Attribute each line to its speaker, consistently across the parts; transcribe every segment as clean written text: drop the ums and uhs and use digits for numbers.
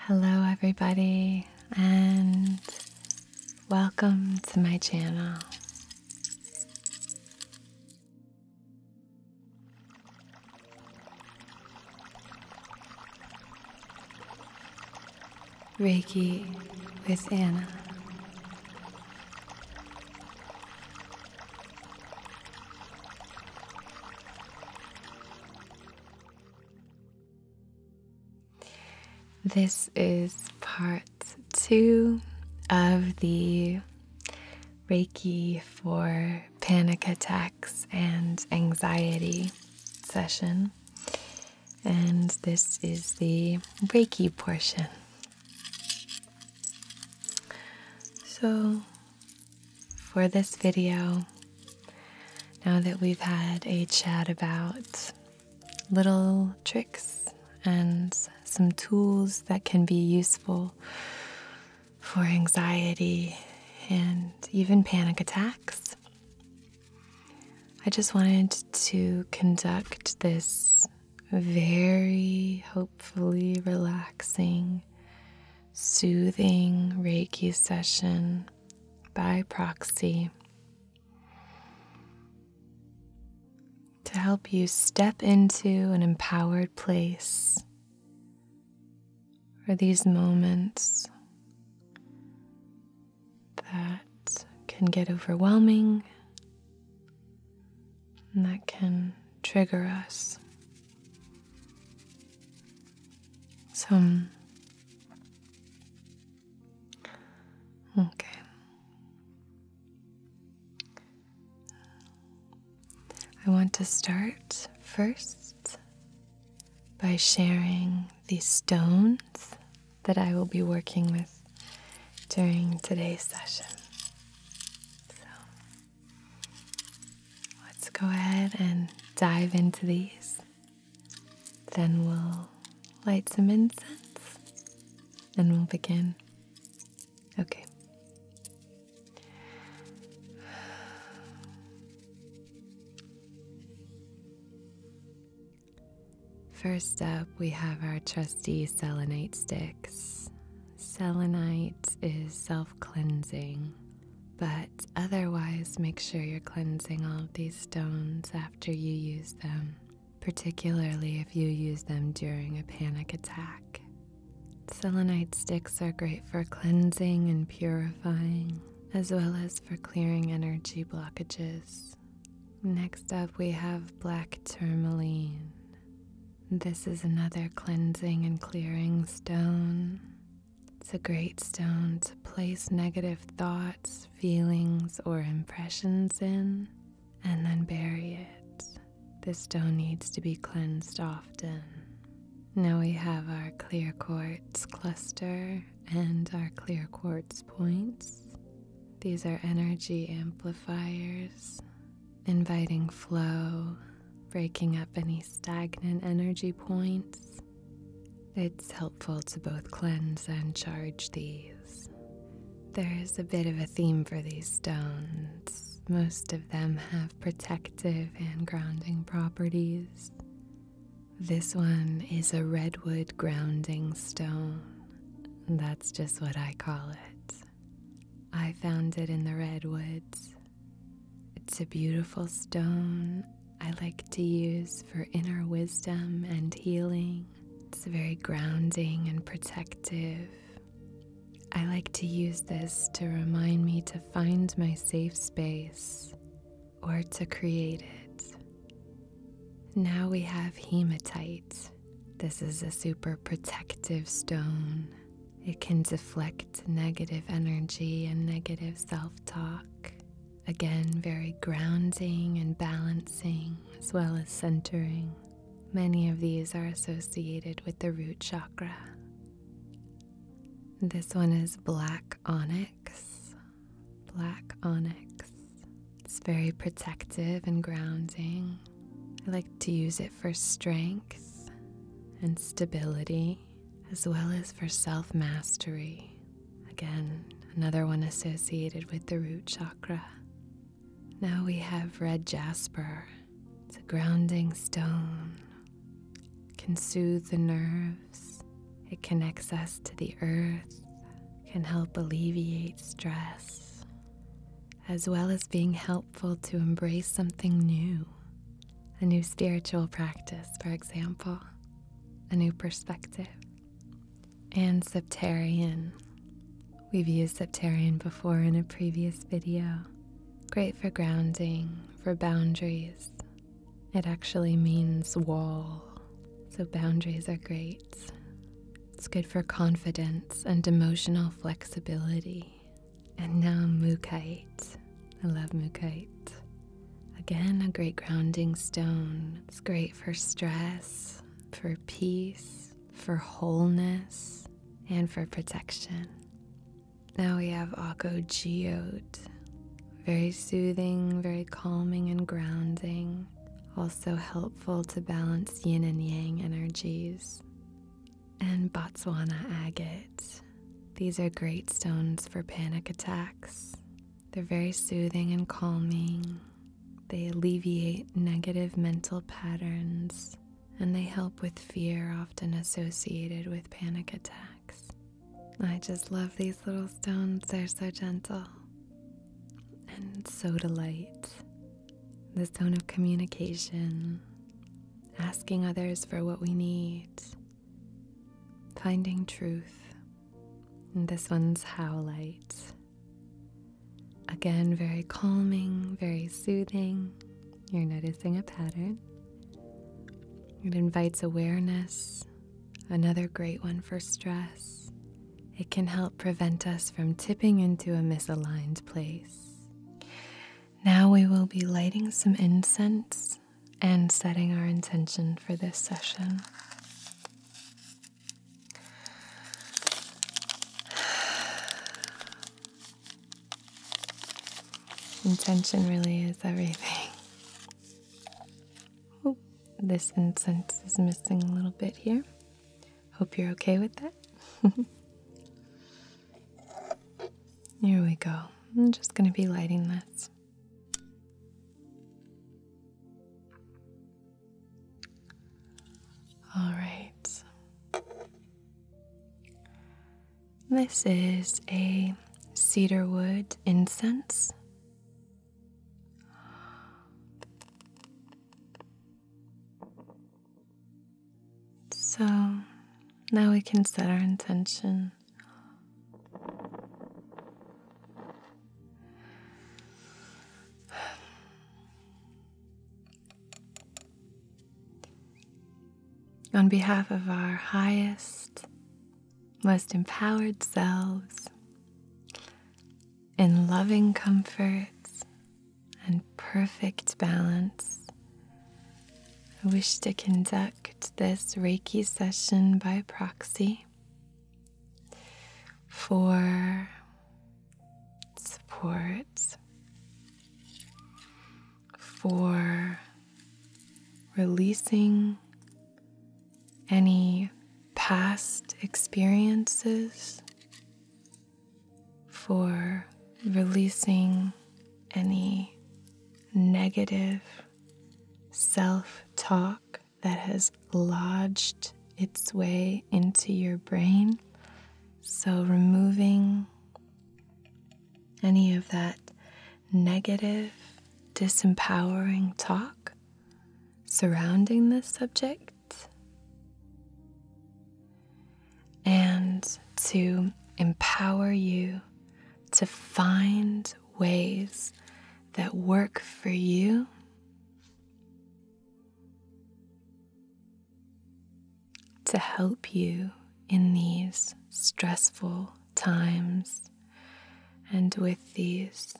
Speaker 1: Hello everybody, and welcome to my channel. Reiki with Anna. This is part 2 of the Reiki for panic attacks and anxiety session, and this is the Reiki portion. So for this video, now that we've had a chat about little tricks and some tools that can be useful for anxiety and even panic attacks, I just wanted to conduct this very hopefully relaxing, soothing Reiki session by proxy to help you step into an empowered place for these moments that can get overwhelming and that can trigger us. Okay. I want to start first by sharing the stones that I will be working with during today's session. So let's go ahead and dive into these. Then we'll light some incense and we'll begin. Okay. First up, we have our trusty Selenite Sticks. Selenite is self-cleansing, but otherwise make sure you're cleansing all of these stones after you use them, particularly if you use them during a panic attack. Selenite sticks are great for cleansing and purifying, as well as for clearing energy blockages. Next up, we have black tourmaline. This is another cleansing and clearing stone. It's a great stone to place negative thoughts, feelings, or impressions in, and then bury it. This stone needs to be cleansed often. Now we have our clear quartz cluster and our clear quartz points. These are energy amplifiers, inviting flow, breaking up any stagnant energy points. It's helpful to both cleanse and charge these. There is a bit of a theme for these stones. Most of them have protective and grounding properties. This one is a redwood grounding stone. That's just what I call it. I found it in the redwoods. It's a beautiful stone I like to use for inner wisdom and healing. It's very grounding and protective. I like to use this to remind me to find my safe space or to create it. Now we have hematite. This is a super protective stone. It can deflect negative energy and negative self-talk. Again, very grounding and balancing, as well as centering. Many of these are associated with the root chakra. This one is black onyx. Black onyx. It's very protective and grounding. I like to use it for strength and stability, as well as for self-mastery. Again, another one associated with the root chakra. Now we have red Jasper. It's a grounding stone. It can soothe the nerves. It connects us to the earth, can help alleviate stress, as well as being helpful to embrace something new, a new spiritual practice, for example, a new perspective. And Septarian. We've used Septarian before in a previous video. Great for grounding, for boundaries. It actually means wall, so boundaries are great. It's good for confidence and emotional flexibility. And now Mukite. I love Mukite. Again, a great grounding stone. It's great for stress, for peace, for wholeness, and for protection. Now we have Akko Geode. Very soothing, very calming and grounding. Also helpful to balance yin and yang energies. And Botswana Agate. These are great stones for panic attacks. They're very soothing and calming. They alleviate negative mental patterns, and they help with fear often associated with panic attacks. I just love these little stones. They're so gentle. And sodalite, the stone of communication, asking others for what we need, finding truth. And this one's Howlite. Again, very calming, very soothing. You're noticing a pattern. It invites awareness. Another great one for stress. It can help prevent us from tipping into a misaligned place. Now we will be lighting some incense and setting our intention for this session. Intention really is everything. Oh, this incense is missing a little bit here. Hope you're okay with that. Here we go. I'm just going to be lighting this. All right. This is a cedarwood incense. So now we can set our intention. On behalf of our highest, most empowered selves, in loving comfort and perfect balance, I wish to conduct this Reiki session by proxy for support, for releasing any past experiences, for releasing any negative self-talk that has lodged its way into your brain. So removing any of that negative, disempowering talk surrounding this subject, and to empower you to find ways that work for you to help you in these stressful times and with these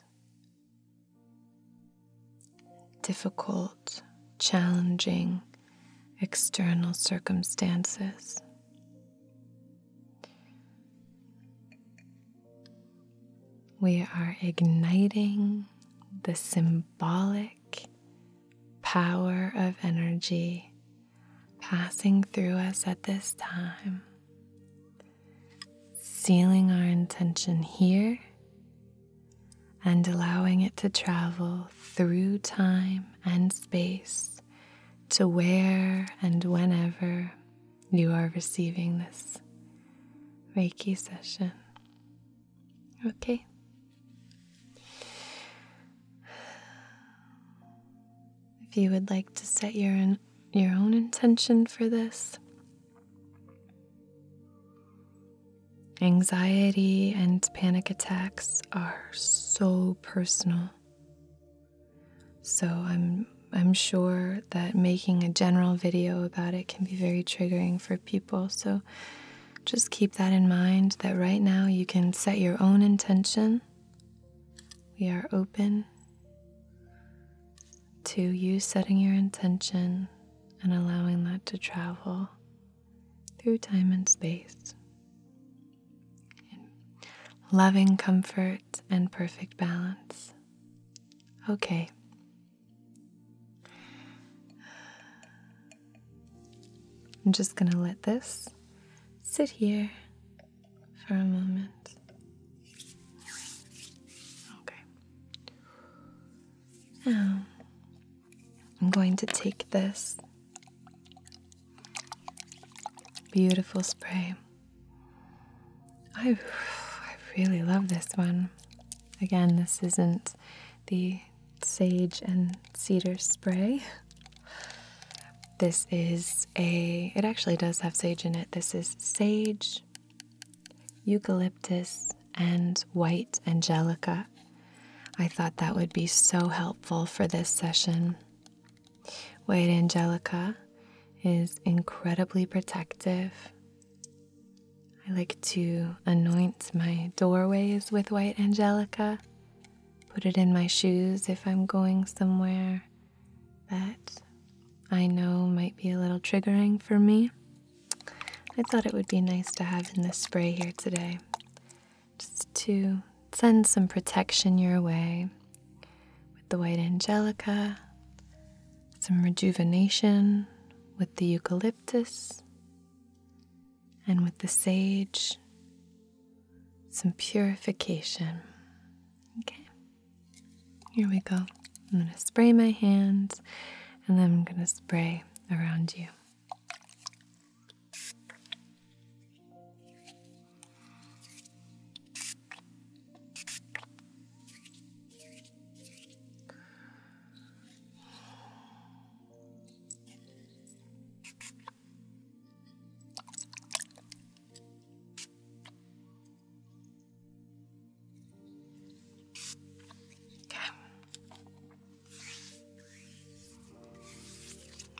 Speaker 1: difficult, challenging external circumstances. We are igniting the symbolic power of energy passing through us at this time, sealing our intention here and allowing it to travel through time and space to where and whenever you are receiving this Reiki session. Okay? If you would like to set your own intention for this, anxiety and panic attacks are so personal. So I'm sure that making a general video about it can be very triggering for people. So just keep that in mind, that right now you can set your own intention. We are open to you setting your intention and allowing that to travel through time and space. In loving comfort and perfect balance. Okay. I'm just going to let this sit here for a moment. Okay. Now, I'm going to take this beautiful spray. I really love this one. Again, this isn't the sage and cedar spray. This is it actually does have sage in it. This is sage, eucalyptus, and white angelica. I thought that would be so helpful for this session. White angelica is incredibly protective. I like to anoint my doorways with white angelica, put it in my shoes if I'm going somewhere that I know might be a little triggering for me. I thought it would be nice to have in this spray here today, just to send some protection your way with the white angelica, some rejuvenation with the eucalyptus, and with the sage, some purification. Okay, here we go. I'm going to spray my hands, and then I'm going to spray around you.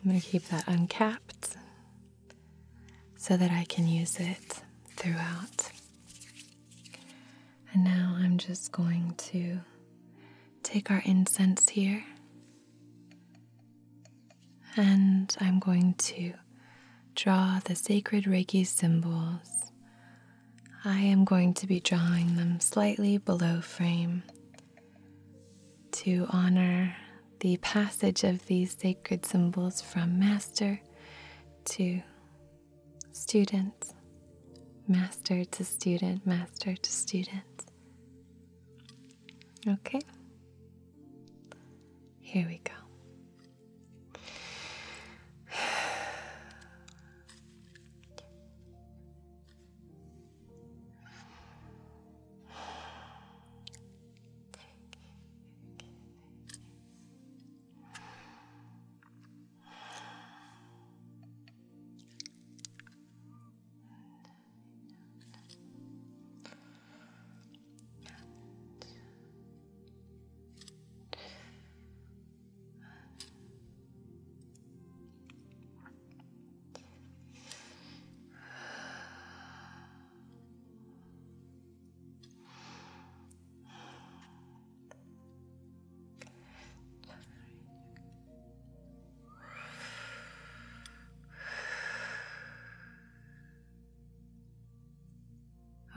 Speaker 1: I'm going to keep that uncapped so that I can use it throughout. And now I'm just going to take our incense here, and I'm going to draw the sacred Reiki symbols. I am going to be drawing them slightly below frame to honor the passage of these sacred symbols from master to student, master to student, master to student. Okay, here we go.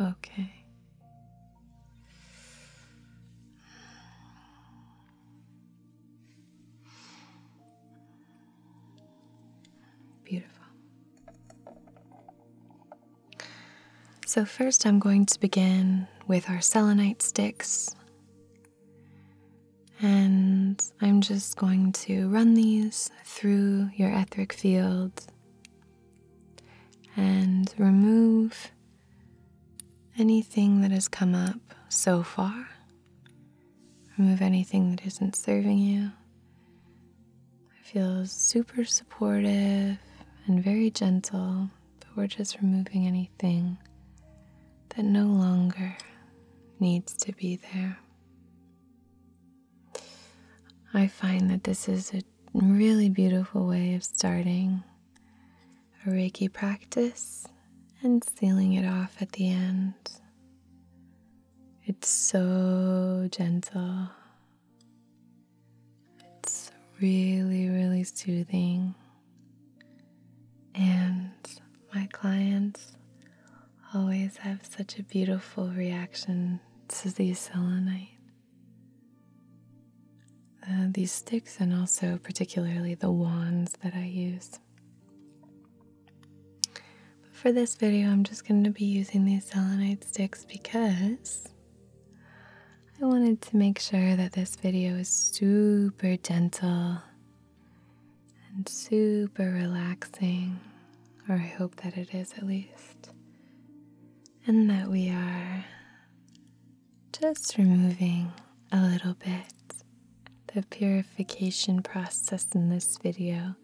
Speaker 1: Okay. Beautiful. So first I'm going to begin with our Selenite Sticks. And I'm just going to run these through your etheric field and remove anything that has come up so far. Remove anything that isn't serving you. I feel super supportive and very gentle, but we're just removing anything that no longer needs to be there. I find that this is a really beautiful way of starting a Reiki practice and sealing it off at the end. It's so gentle. It's really, really soothing. And my clients always have such a beautiful reaction to these selenite. These sticks, and also particularly the wands that I use. But for this video, I'm just going to be using these selenite sticks because I wanted to make sure that this video is super gentle and super relaxing, or I hope that it is at least, and that we are just removing a little bit. The purification process in this video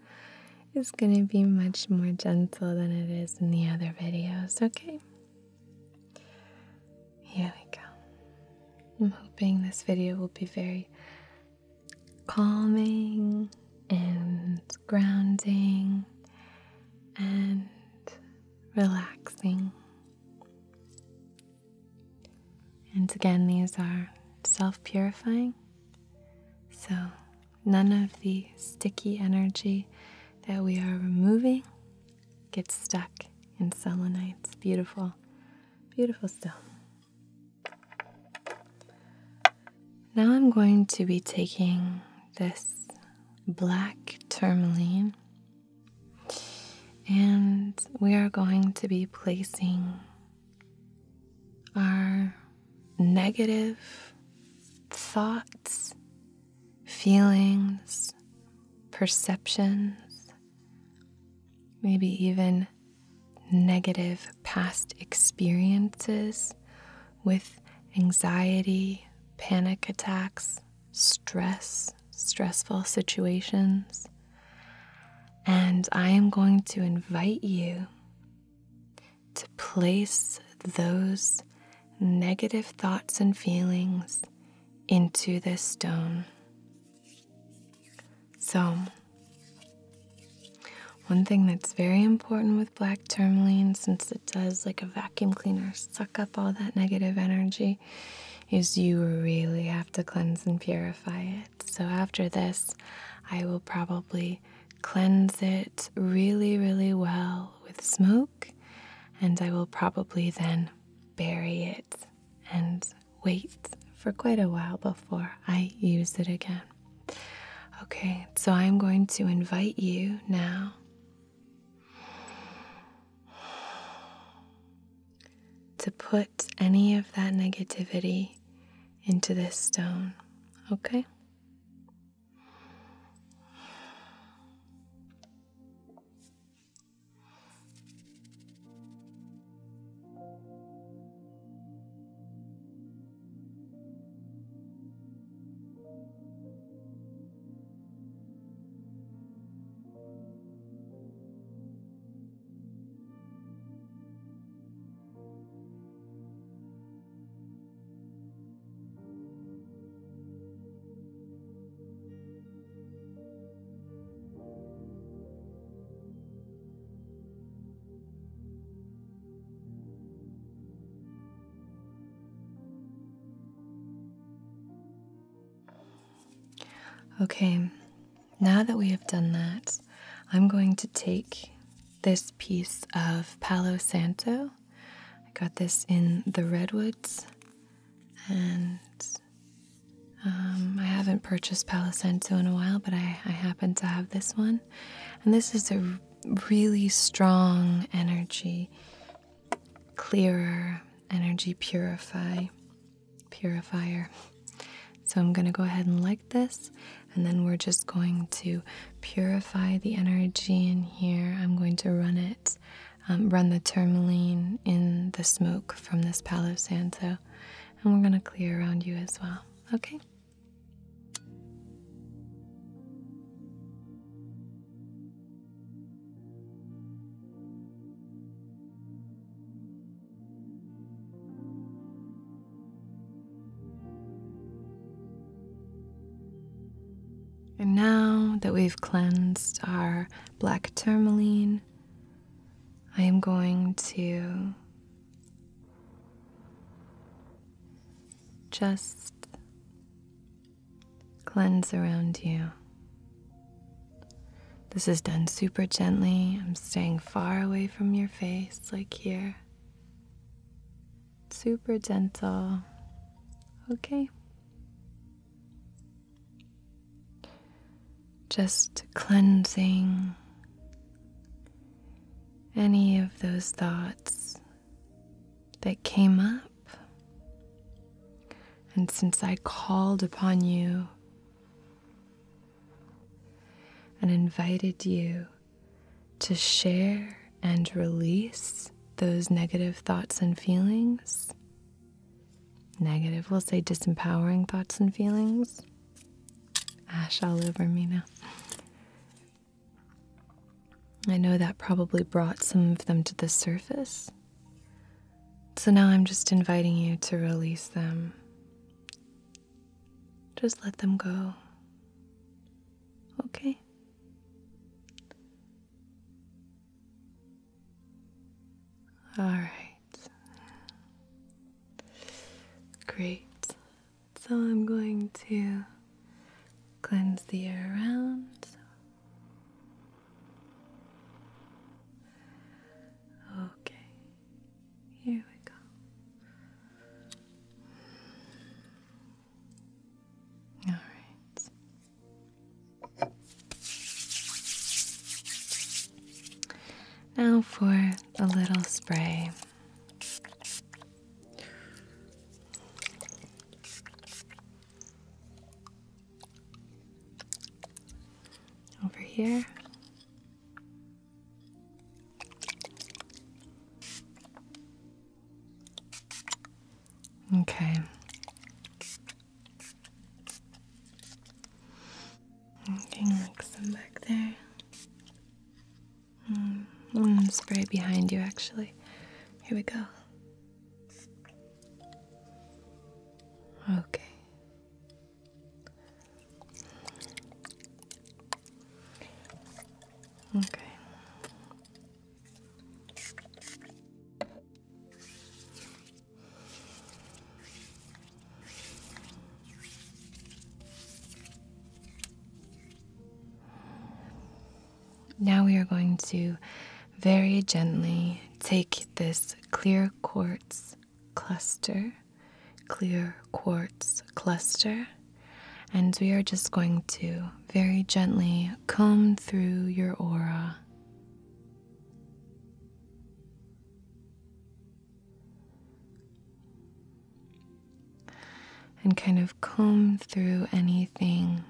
Speaker 1: is going to be much more gentle than it is in the other videos, okay? Here we go. I'm hoping this video will be very calming and grounding and relaxing. And again, these are self-purifying. So none of the sticky energy that we are removing gets stuck in selenite. It's beautiful, beautiful stone. Now I'm going to be taking this black tourmaline and we are going to be placing our negative thoughts, feelings, perceptions, maybe even negative past experiences with anxiety, panic attacks, stressful situations. And I am going to invite you to place those negative thoughts and feelings into this stone. So, one thing that's very important with black tourmaline, since it does like a vacuum cleaner suck up all that negative energy, is you really have to cleanse and purify it. So after this, I will probably cleanse it really, really well with smoke, and I will probably then bury it and wait for quite a while before I use it again. Okay, so I'm going to invite you now to put any of that negativity into this stone, okay? Okay, now that we have done that, I'm going to take this piece of Palo Santo. I got this in the Redwoods, and I haven't purchased Palo Santo in a while, but I happen to have this one. And this is a really strong energy, clearer energy purifier. So I'm going to go ahead and light this, and then we're just going to purify the energy in here. I'm going to run it run the tourmaline in the smoke from this Palo Santo, and we're going to clear around you as well, okay? And now that we've cleansed our black tourmaline, I am going to just cleanse around you. This is done super gently. I'm staying far away from your face, like here. Super gentle. Okay. Just cleansing any of those thoughts that came up. And since I called upon you and invited you to share and release those negative thoughts and feelings, negative, we'll say disempowering thoughts and feelings, ash all over me now. I know that probably brought some of them to the surface. So now I'm just inviting you to release them. Just let them go. Okay? All right. Great. So I'm going to cleanse the air around. Okay. Here we go. All right. Now for a little spray. Over here. Okay. Okay, like some back there. Spray behind you, actually. Here we go. Okay. Okay. Now we are going to very gently take this clear quartz cluster, and we are just going to very gently comb through your aura. And kind of comb through anything,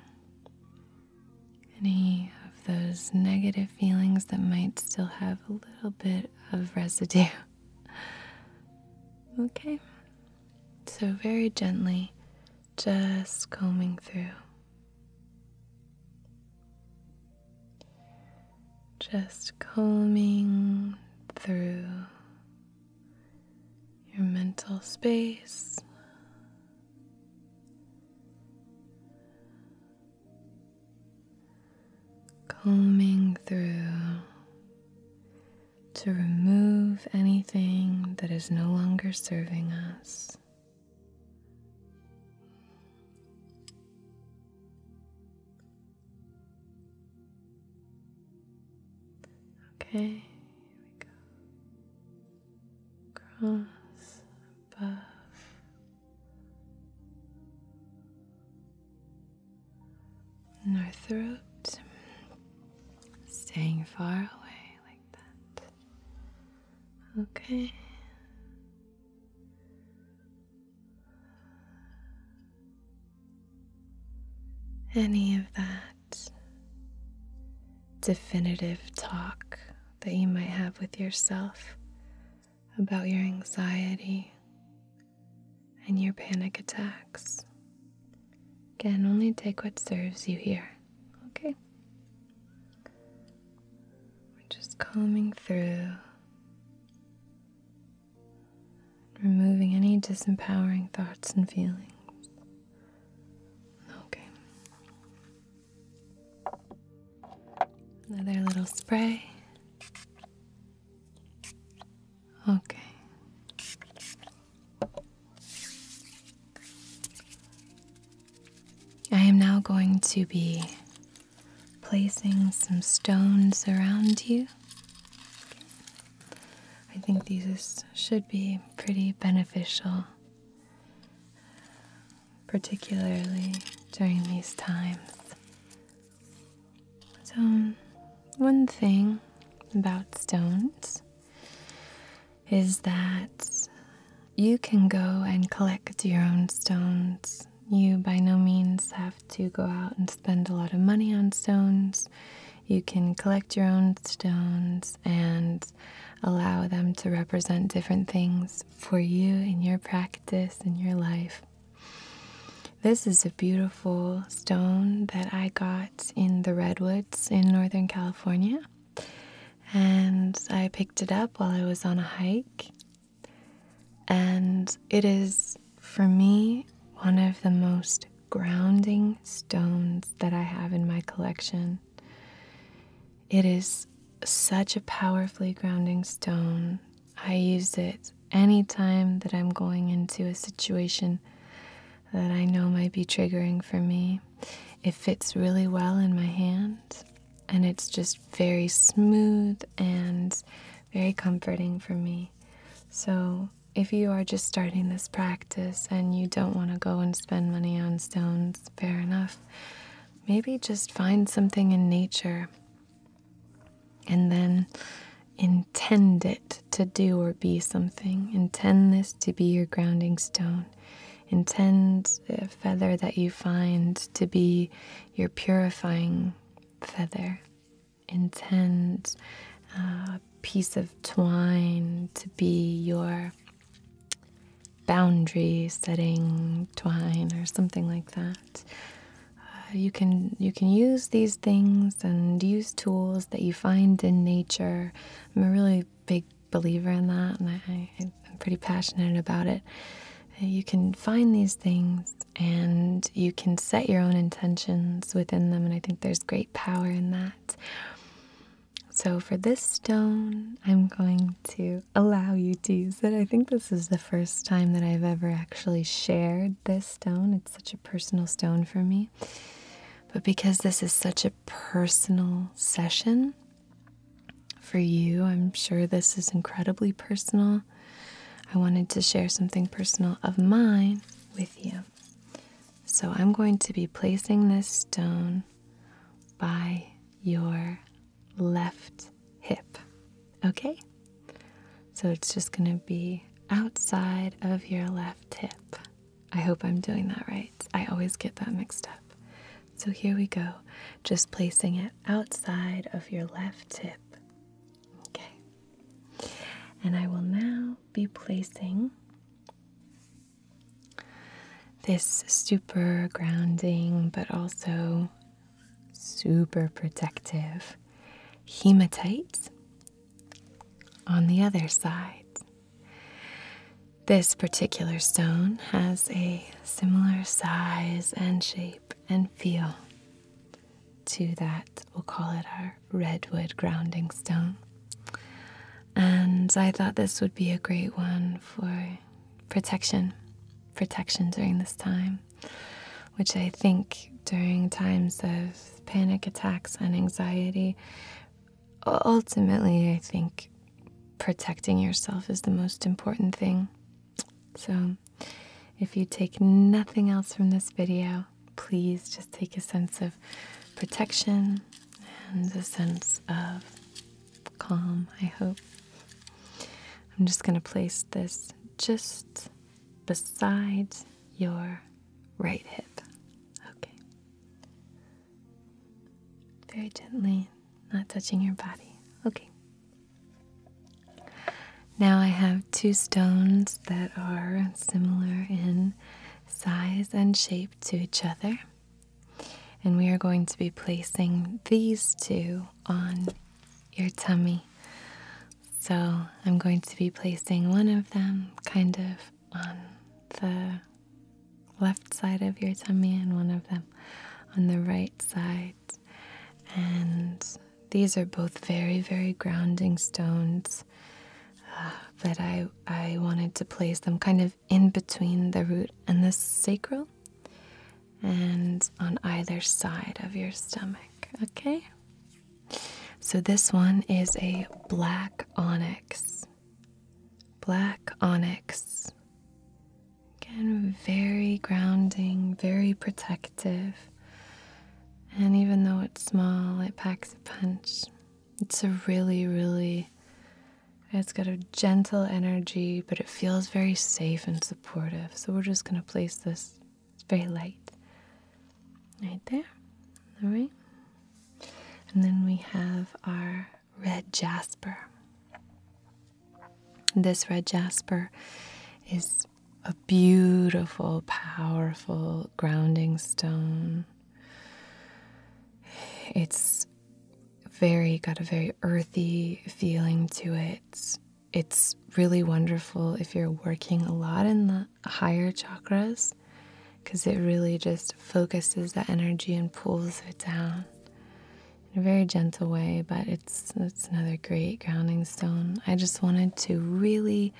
Speaker 1: any of those negative feelings that might still have a little bit of residue. Okay? So very gently, just combing through. Just combing through your mental space. Combing through to remove anything that is no longer serving us. Okay, here we go. Cross, above. In our throat. Staying far away like that. Okay. Any of that definitive talk that you might have with yourself about your anxiety and your panic attacks. Again, only take what serves you here, okay? We're just combing through, removing any disempowering thoughts and feelings. Okay. Another little spray. Okay. I am now going to be placing some stones around you. I think these should be pretty beneficial, particularly during these times. So, one thing about stones is that you can go and collect your own stones. You by no means have to go out and spend a lot of money on stones. You can collect your own stones and allow them to represent different things for you in your practice, in your life. This is a beautiful stone that I got in the Redwoods in Northern California. And I picked it up while I was on a hike. And it is, for me, one of the most grounding stones that I have in my collection. It is such a powerfully grounding stone. I use it anytime that I'm going into a situation that I know might be triggering for me. It fits really well in my hand, and it's just very smooth and very comforting for me. So if you are just starting this practice and you don't want to go and spend money on stones, fair enough. Maybe just find something in nature and then intend it to do or be something. Intend this to be your grounding stone. Intend a feather that you find to be your purifying feather. Intend a piece of twine to be your boundary setting twine or something like that. You can use these things and use tools that you find in nature. I'm a really big believer in that, and I'm pretty passionate about it. You can find these things and you can set your own intentions within them, and I think there's great power in that. So for this stone, I'm going to allow you to use it. I think this is the first time that I've ever actually shared this stone. It's such a personal stone for me. But because this is such a personal session for you, I'm sure this is incredibly personal. I wanted to share something personal of mine with you. So I'm going to be placing this stone by your left hip, okay? So it's just going to be outside of your left hip. I hope I'm doing that right. I always get that mixed up. So here we go, just placing it outside of your left hip. Okay. And I will now be placing this super grounding, but also super protective hematite on the other side. This particular stone has a similar size and shape and feel to that, we'll call it our Redwood grounding stone. And I thought this would be a great one for protection during this time, which I think during times of panic attacks and anxiety, ultimately I think protecting yourself is the most important thing. So if you take nothing else from this video, please just take a sense of protection and a sense of calm, I hope. I'm just going to place this just beside your right hip. Okay. Very gently, not touching your body. Okay. Now I have two stones that are similar in size and shape to each other. And we are going to be placing these two on your tummy. So I'm going to be placing one of them kind of on the left side of your tummy and one of them on the right side. And these are both very, very grounding stones. But I wanted to place them kind of in between the root and the sacral and on either side of your stomach, okay? So this one is a black onyx. Black onyx. Again, very grounding, very protective. And even though it's small, it packs a punch. It's a really, it's got a gentle energy, but it feels very safe and supportive. So we're just going to place this. It's very light. Right there. All right. And then we have our red jasper. This red jasper is a beautiful, powerful grounding stone. It's got a very earthy feeling to it. It's really wonderful if you're working a lot in the higher chakras, because it really just focuses that energy and pulls it down in a very gentle way, but it's another great grounding stone. I just wanted to really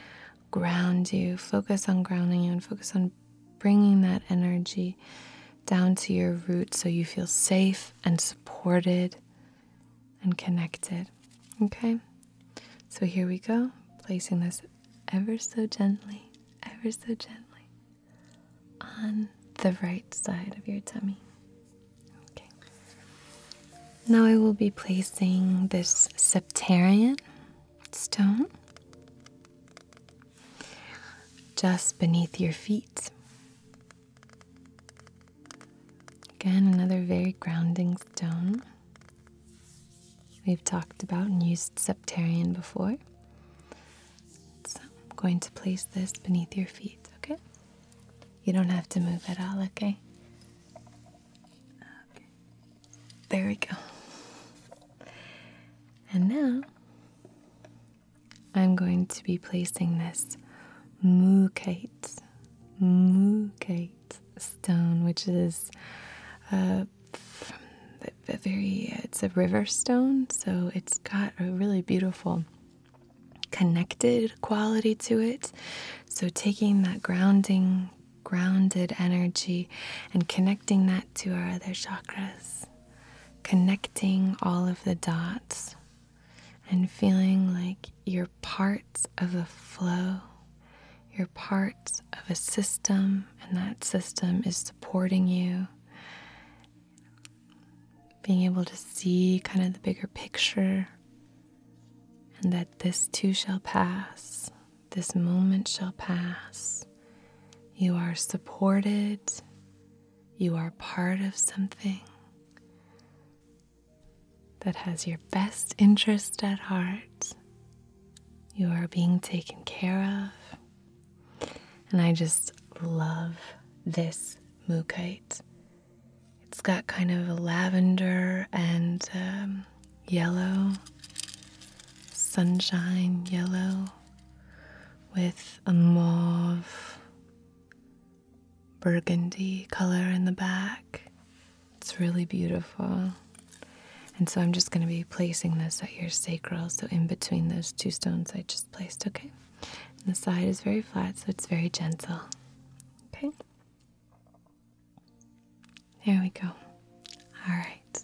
Speaker 1: ground you, focus on grounding you, and focus on bringing that energy down to your root so you feel safe and supported and connected. Okay? So here we go, placing this ever so gently on the right side of your tummy. Okay. Now I will be placing this septarian stone just beneath your feet. Again, another very grounding stone. We've talked about and used septarian before. So I'm going to place this beneath your feet, okay? You don't have to move at all, okay? Okay. There we go. And now I'm going to be placing this Hematite stone, which is it's a river stone, so it's got a really beautiful connected quality to it. So taking that grounded energy and connecting that to our other chakras, connecting all of the dots and feeling like you're part of a flow, you're part of a system, and that system is supporting you. Being able to see kind of the bigger picture, and that this too shall pass, this moment shall pass. You are supported, you are part of something that has your best interest at heart. You are being taken care of. And I just love this Hematite. It's got kind of a lavender and yellow, sunshine yellow with a mauve burgundy color in the back. It's really beautiful. And so I'm just going to be placing this at your sacral, so in between those two stones I just placed, okay? And the side is very flat, so it's very gentle, okay? There we go. All right.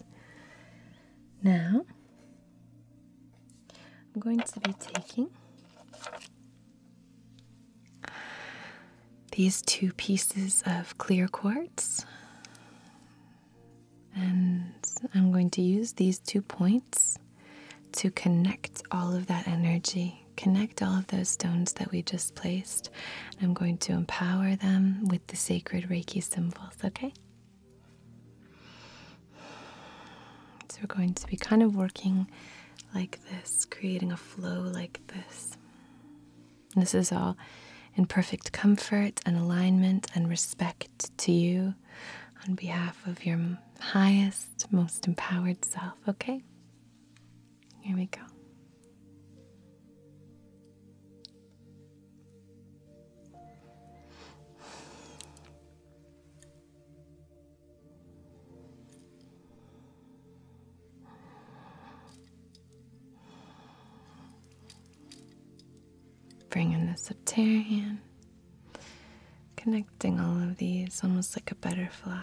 Speaker 1: Now, I'm going to be taking these two pieces of clear quartz, and I'm going to use these 2 points to connect all of that energy, connect all of those stones that we just placed. I'm going to empower them with the sacred Reiki symbols, okay? So we're going to be kind of working like this, creating a flow like this. This is all in perfect comfort and alignment and respect to you on behalf of your highest, most empowered self, okay? Here we go. Bring in the Septarian, connecting all of these almost like a butterfly.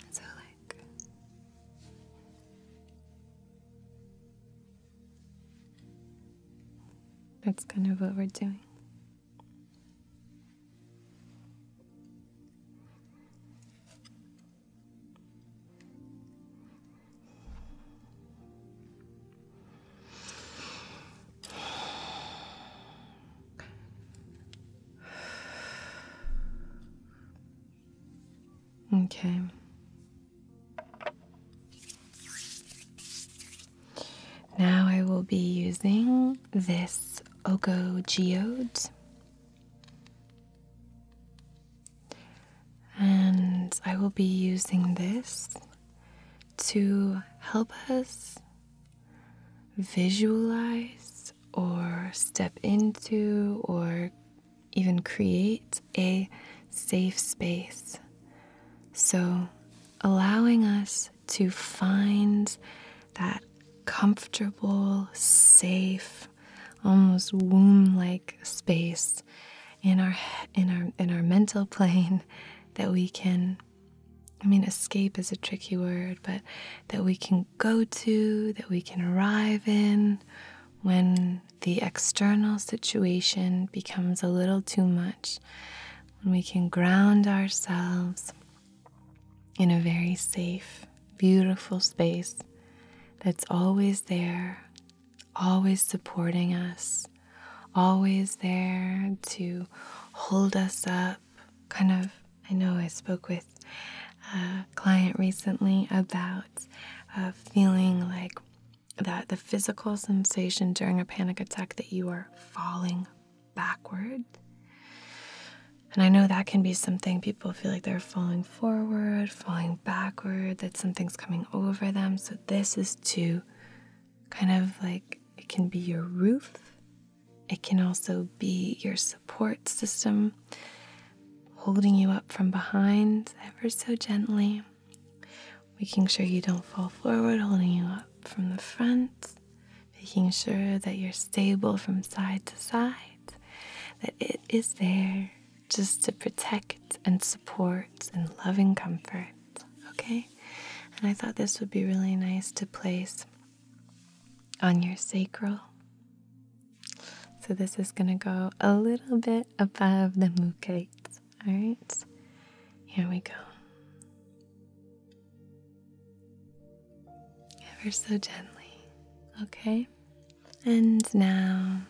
Speaker 1: So that's kind of what we're doing. Okay. Now I will be using this Ogo Geode. And I will be using this to help us visualize or step into or even create a safe space. So allowing us to find that comfortable, safe, almost womb-like space in our mental plane that we can, escape is a tricky word, but that we can go to, that we can arrive in when the external situation becomes a little too much, when we can ground ourselves in a very safe, beautiful space that's always there, always supporting us, always there to hold us up. I know I spoke with a client recently about feeling like that the physical sensation during a panic attack that you are falling backward. And I know that can be something people feel like they're falling forward, falling backward, that something's coming over them. So this is to kind of like, it can be your roof. It can also be your support system, holding you up from behind ever so gently, making sure you don't fall forward, holding you up from the front, making sure that you're stable from side to side, that it is there just to protect and support and loving comfort, okay? And I thought this would be really nice to place on your sacral. So this is going to go a little bit above the mukite, all right? Here we go. Ever so gently, okay? And now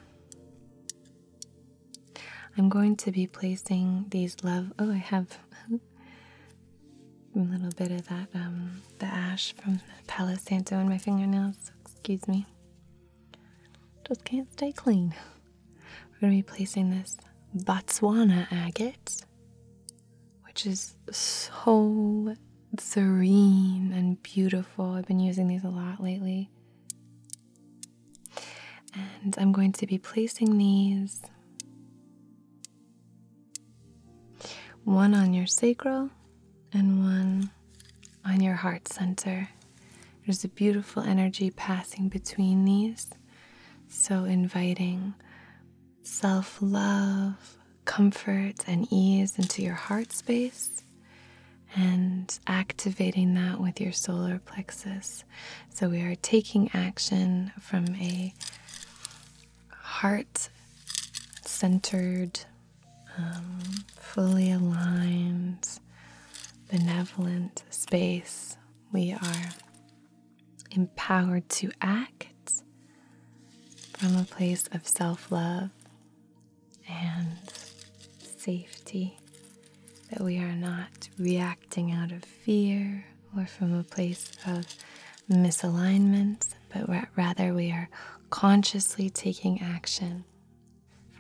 Speaker 1: I'm going to be placing these I have a little bit of that, the ash from Palo Santo in my fingernails, so excuse me. Just can't stay clean. We're going to be placing this Botswana agate, which is so serene and beautiful. I've been using these a lot lately. And I'm going to be placing these one on your sacral and one on your heart center. There's a beautiful energy passing between these. So inviting self-love, comfort, and ease into your heart space and activating that with your solar plexus. So we are taking action from a heart-centered, fully aligned, benevolent space. We are empowered to act from a place of self-love and safety, that we are not reacting out of fear or from a place of misalignment, but rather we are consciously taking action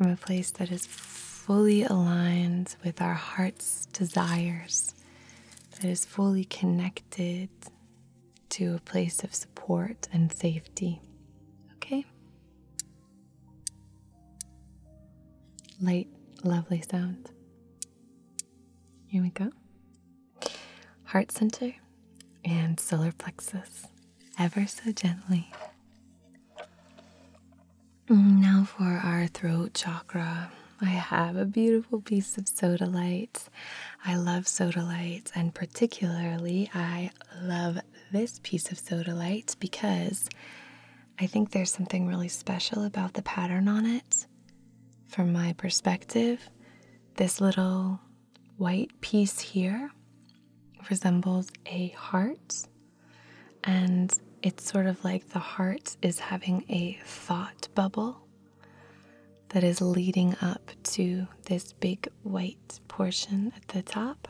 Speaker 1: from a place that is fully aligned with our heart's desires, that is fully connected to a place of support and safety. Okay? Light, lovely sound. Here we go. Heart center and solar plexus, ever so gently. Now for our throat chakra, I have a beautiful piece of sodalite. I love sodalite, and particularly I love this piece of sodalite because I think there's something really special about the pattern on it. From my perspective, this little white piece here resembles a heart, and it's sort of like the heart is having a thought bubble that is leading up to this big white portion at the top.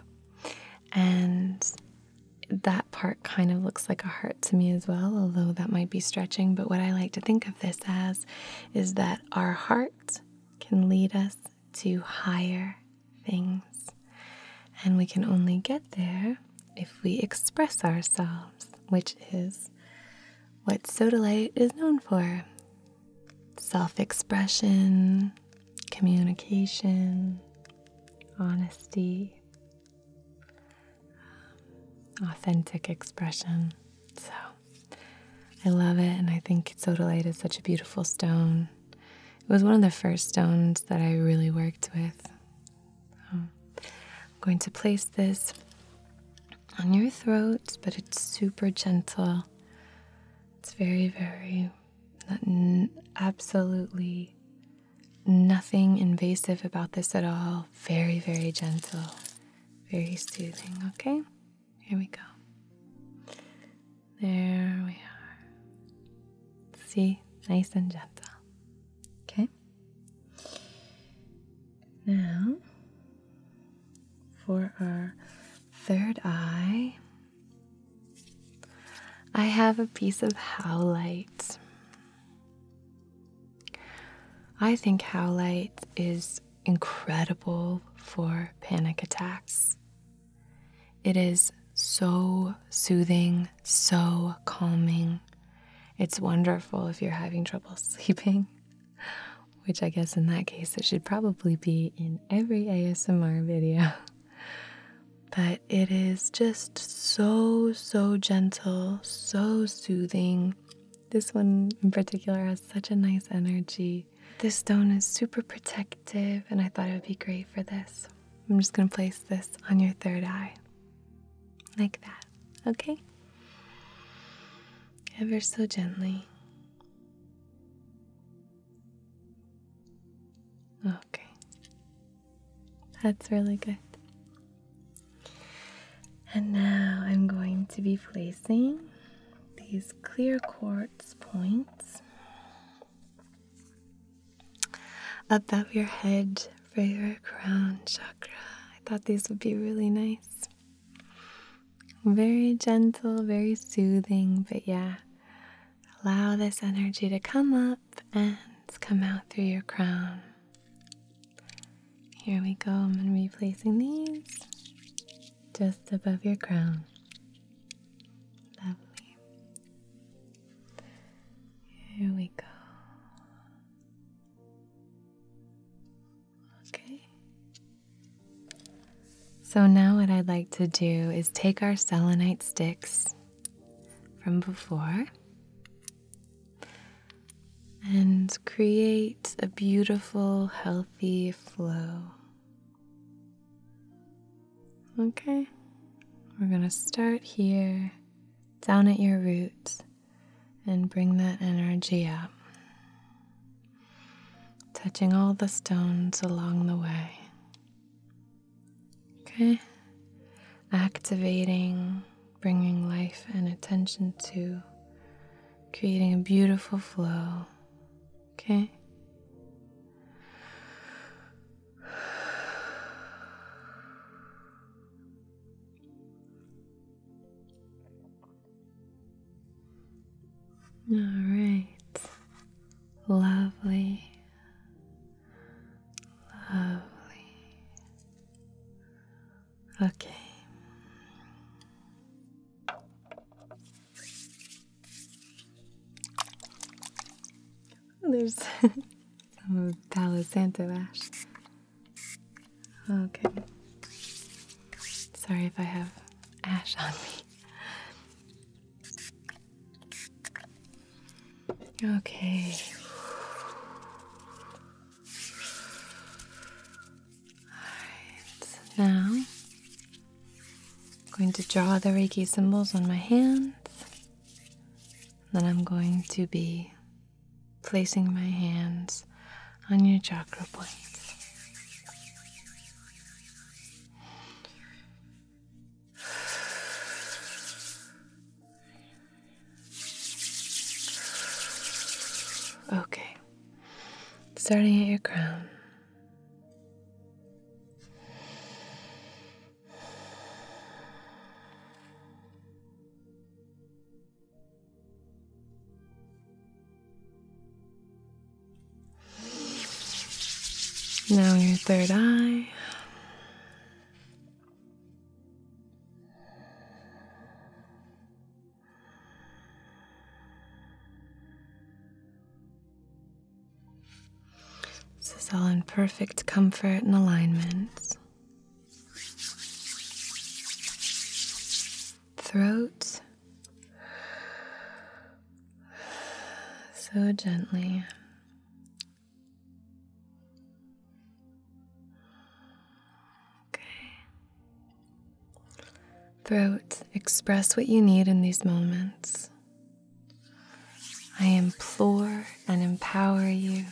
Speaker 1: And that part kind of looks like a heart to me as well, although that might be stretching. But what I like to think of this as is that our heart can lead us to higher things. And we can only get there if we express ourselves, which is what sodalite is known for. Self-expression, communication, honesty, authentic expression. So I love it, and I think sodalite is such a beautiful stone. It was one of the first stones that I really worked with. I'm going to place this on your throat, but it's super gentle. It's very, very, absolutely nothing invasive about this at all. Very, very gentle, very soothing, okay? Here we go. There we are. See, nice and gentle. Okay? Now, for our third eye, I have a piece of howlite. I think howlite is incredible for panic attacks. It is so soothing, so calming. It's wonderful if you're having trouble sleeping, which I guess in that case it should probably be in every ASMR video. But it is just so, so gentle, so soothing. This one in particular has such a nice energy. This stone is super protective, and I thought it would be great for this. I'm just going to place this on your third eye. Like that, okay? Ever so gently. Okay. That's really good. And now I'm going to be placing these clear quartz points above your head for your crown chakra. I thought these would be really nice. Very gentle, very soothing, but yeah, allow this energy to come up and come out through your crown. Here we go. I'm going to be placing these just above your crown. Lovely. Here we go. Okay. So now what I'd like to do is take our selenite sticks from before and create a beautiful, healthy flow. Okay, we're going to start here, down at your roots, and bring that energy up, touching all the stones along the way. Okay, activating, bringing life and attention to creating a beautiful flow. Okay. All right, lovely. There's some Palo Santo ash. Okay. Sorry if I have ash on me. Okay. Alright, now I'm going to draw the Reiki symbols on my hands. Then I'm going to be placing my hands on your chakra points. Okay, starting at your crown. Now your third eye. This is all in perfect comfort and alignment. Throat. So gently. Throat, express what you need in these moments. I implore and empower you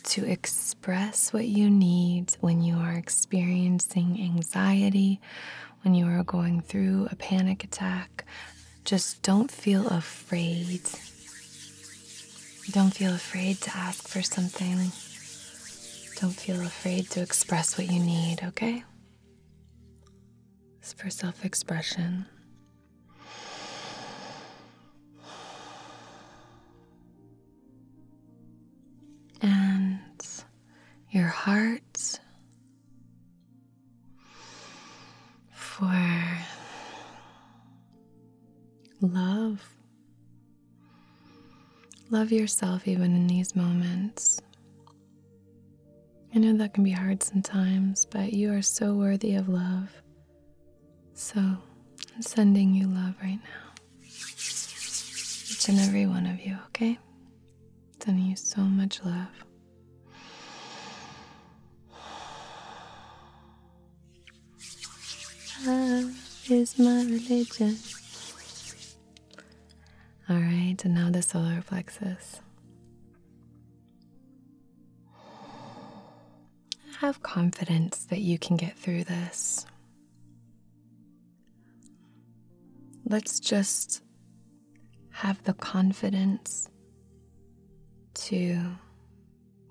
Speaker 1: to express what you need when you are experiencing anxiety, when you are going through a panic attack. Just don't feel afraid. Don't feel afraid to ask for something. Don't feel afraid to express what you need, okay? It's for self-expression. And your heart for love. Love yourself even in these moments. I know that can be hard sometimes, but you are so worthy of love. So I'm sending you love right now. Each and every one of you, okay? Sending you so much love. Love is my religion. All right, and now the solar plexus. Have confidence that you can get through this. Let's just have the confidence to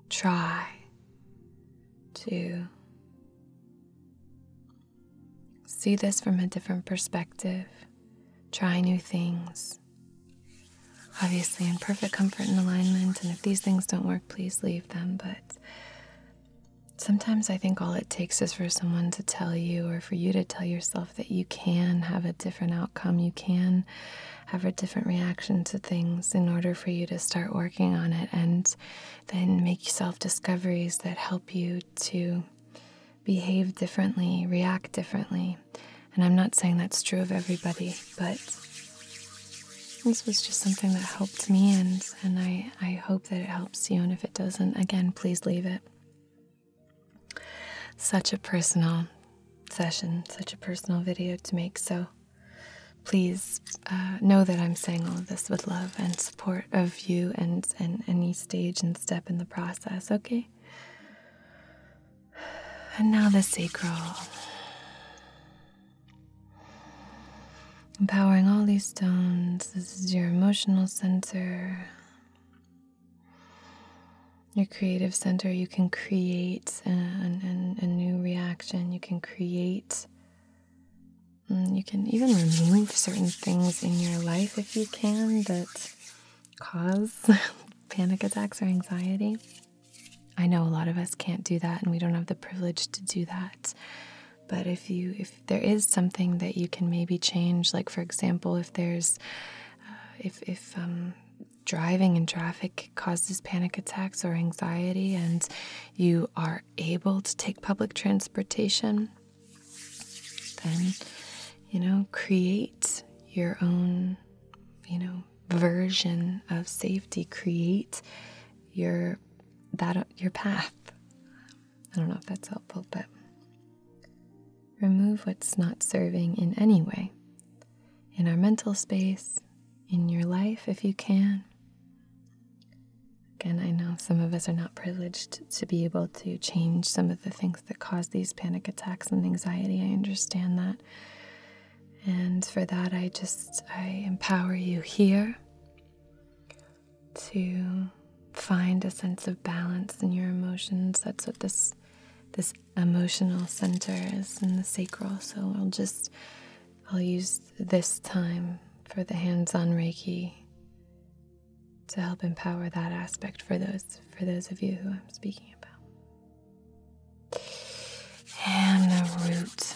Speaker 1: try to see this from a different perspective, try new things. Obviously in perfect comfort and alignment, and if these things don't work, please leave them. But sometimes I think all it takes is for someone to tell you, or for you to tell yourself, that you can have a different outcome, you can have a different reaction to things in order for you to start working on it, and then make self-discoveries that help you to behave differently, react differently. And I'm not saying that's true of everybody, but this was just something that helped me, and I hope that it helps you. And if it doesn't, again, please leave it. Such a personal session, such a personal video to make. So please know that I'm saying all of this with love and support of you and any stage and step in the process, okay? And now the sacral. Empowering all these stones. This is your emotional center, your creative center. You can create a new reaction. You can create, you can even remove certain things in your life if you can that cause panic attacks or anxiety. I know a lot of us can't do that, and we don't have the privilege to do that. But if there is something that you can maybe change, like for example, if there's, if driving in traffic causes panic attacks or anxiety and you are able to take public transportation, then, create your own, version of safety. Create your path. I don't know if that's helpful, but remove what's not serving in any way. In our mental space, in your life if you can. Again, I know some of us are not privileged to be able to change some of the things that cause these panic attacks and anxiety. I understand that. And for that, I empower you here to find a sense of balance in your emotions. That's what this emotional center is in the sacral. So I'll use this time for the hands-on Reiki to help empower that aspect for those of you who I'm speaking about. And the root.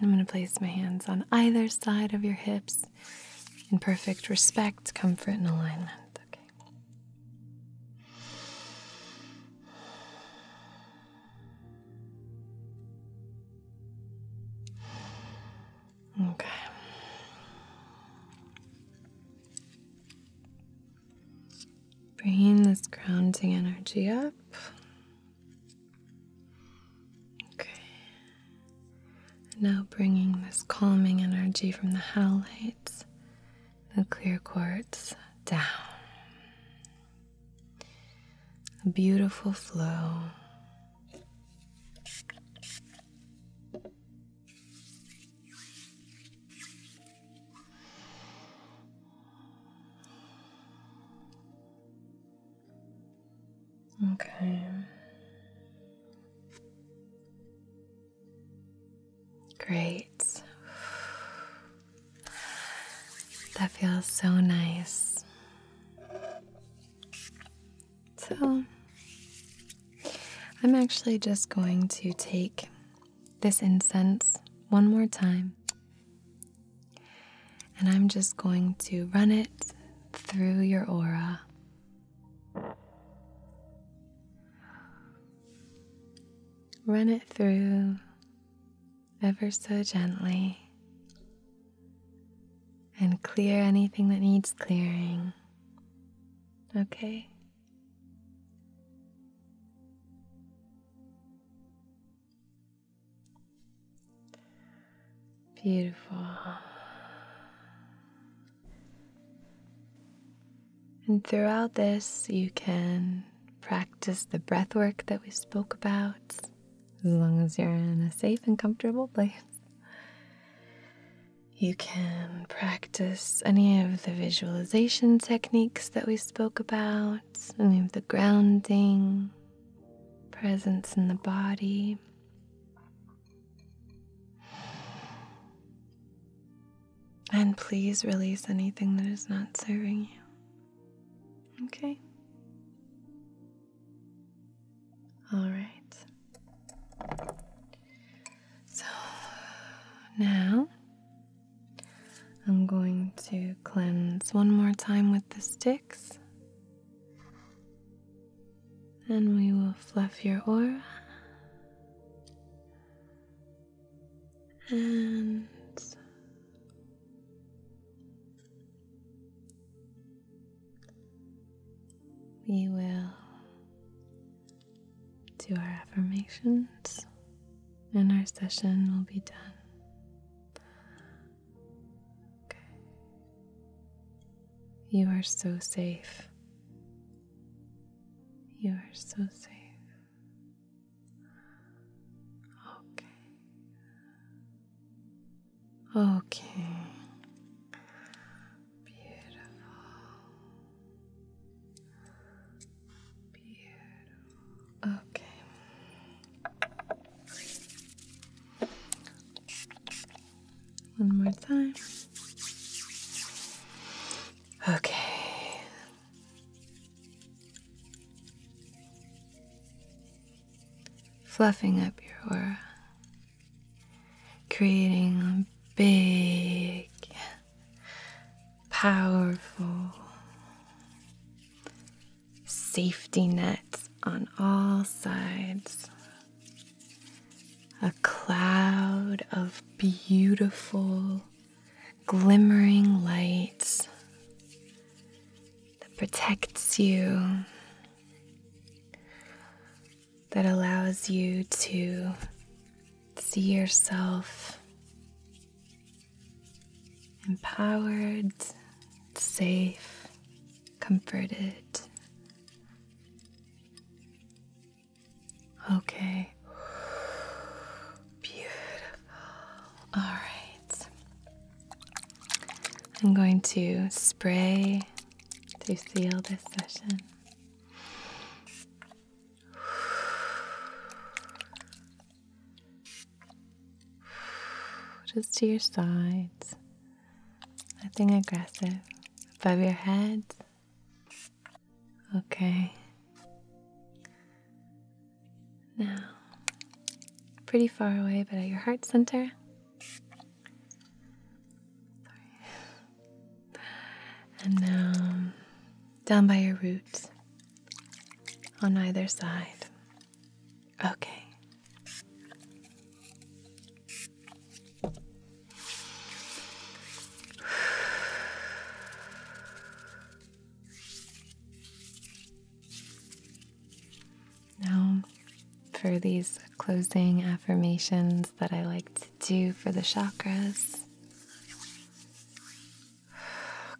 Speaker 1: I'm going to place my hands on either side of your hips in perfect respect, comfort, and alignment. Okay. Bringing this grounding energy up. Okay. Now bringing this calming energy from the Howlite, the clear quartz, down. A beautiful flow. Okay. Great. That feels so nice. So, I'm actually just going to take this incense one more time, and I'm just going to run it through your aura. Run it through ever so gently and clear anything that needs clearing. Okay? Beautiful. And throughout this, you can practice the breath work that we spoke about. As long as you're in a safe and comfortable place. You can practice any of the visualization techniques that we spoke about, any of the grounding, presence in the body. And please release anything that is not serving you. Okay? All right. So now I'm going to cleanse one more time with the sticks, and we will fluff your aura and we will do our affirmations, and our session will be done. Okay. You are so safe. You are so safe. Okay. Okay. Okay. One more time. Okay. Fluffing up your aura, creating a big, powerful, safety net on all sides. A cloud of beautiful, glimmering light that protects you, that allows you to see yourself empowered, safe, comforted. Okay. Beautiful. All right. I'm going to spray to seal this session. Just to your sides. Nothing aggressive. Above your head. Okay. Now, pretty far away, but at your heart center. Sorry. And now, down by your roots, on either side. Okay. Now, for these closing affirmations that I like to do for the chakras.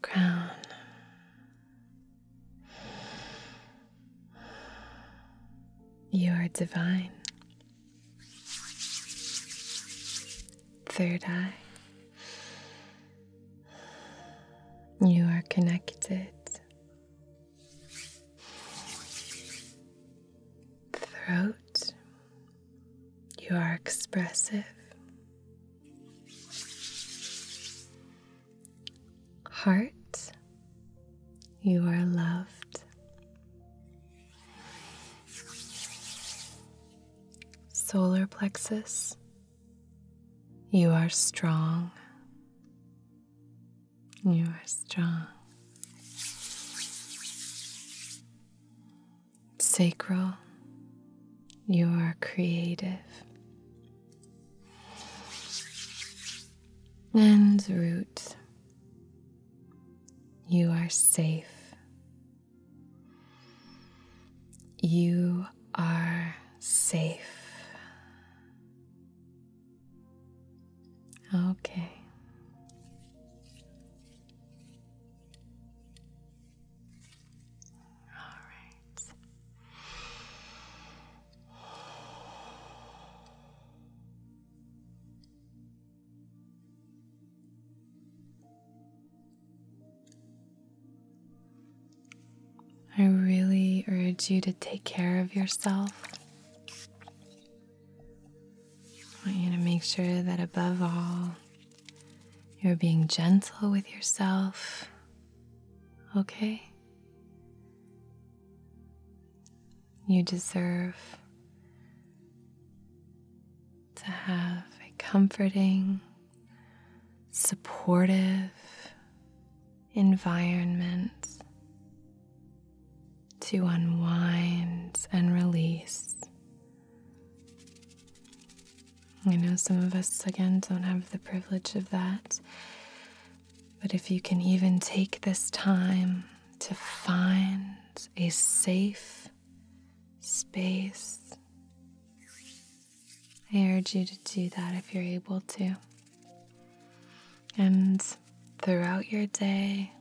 Speaker 1: Crown. You are divine. Third eye. You are connected. Throat. You are expressive. Heart. You are loved. Solar plexus. You are strong. You are strong. Sacral. You are creative. And root. You are safe. You are safe. Okay. All right. I really urge you to take care of yourself. I want you to make sure that above all, you're being gentle with yourself. Okay? You deserve to have a comforting, supportive environment to unwind and release. I know some of us, again, don't have the privilege of that, but if you can even take this time to find a safe space, I urge you to do that if you're able to. And throughout your day,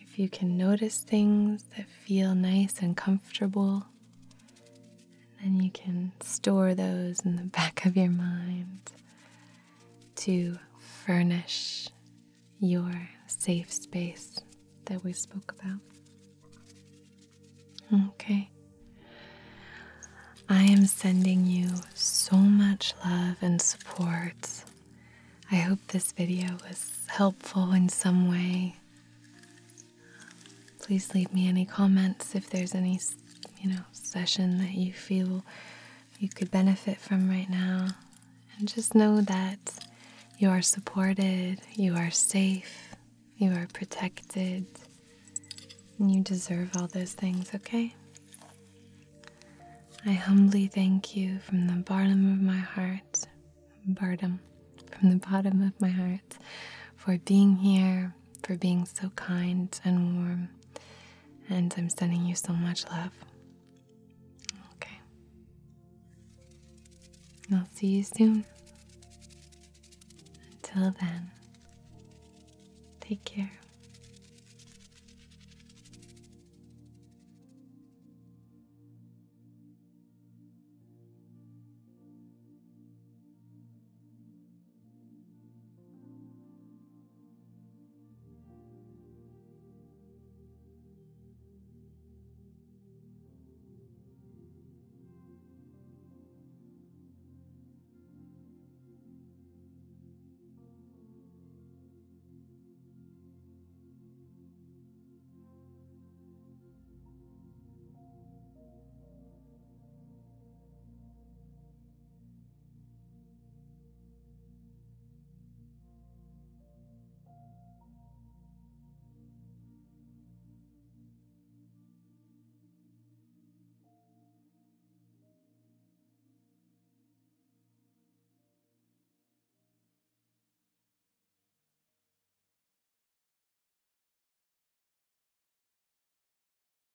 Speaker 1: if you can notice things that feel nice and comfortable, then you can store those in the back of your mind to furnish your safe space that we spoke about. Okay. I am sending you so much love and support. I hope this video was helpful in some way. Please leave me any comments if there's any, session that you feel you could benefit from right now. And just know that you are supported, you are safe, you are protected, And you deserve all those things, okay? I humbly thank you from the bottom of my heart, from the bottom of my heart, for being here, for being so kind and warm. And I'm sending you so much love. Okay. I'll see you soon. Until then, take care.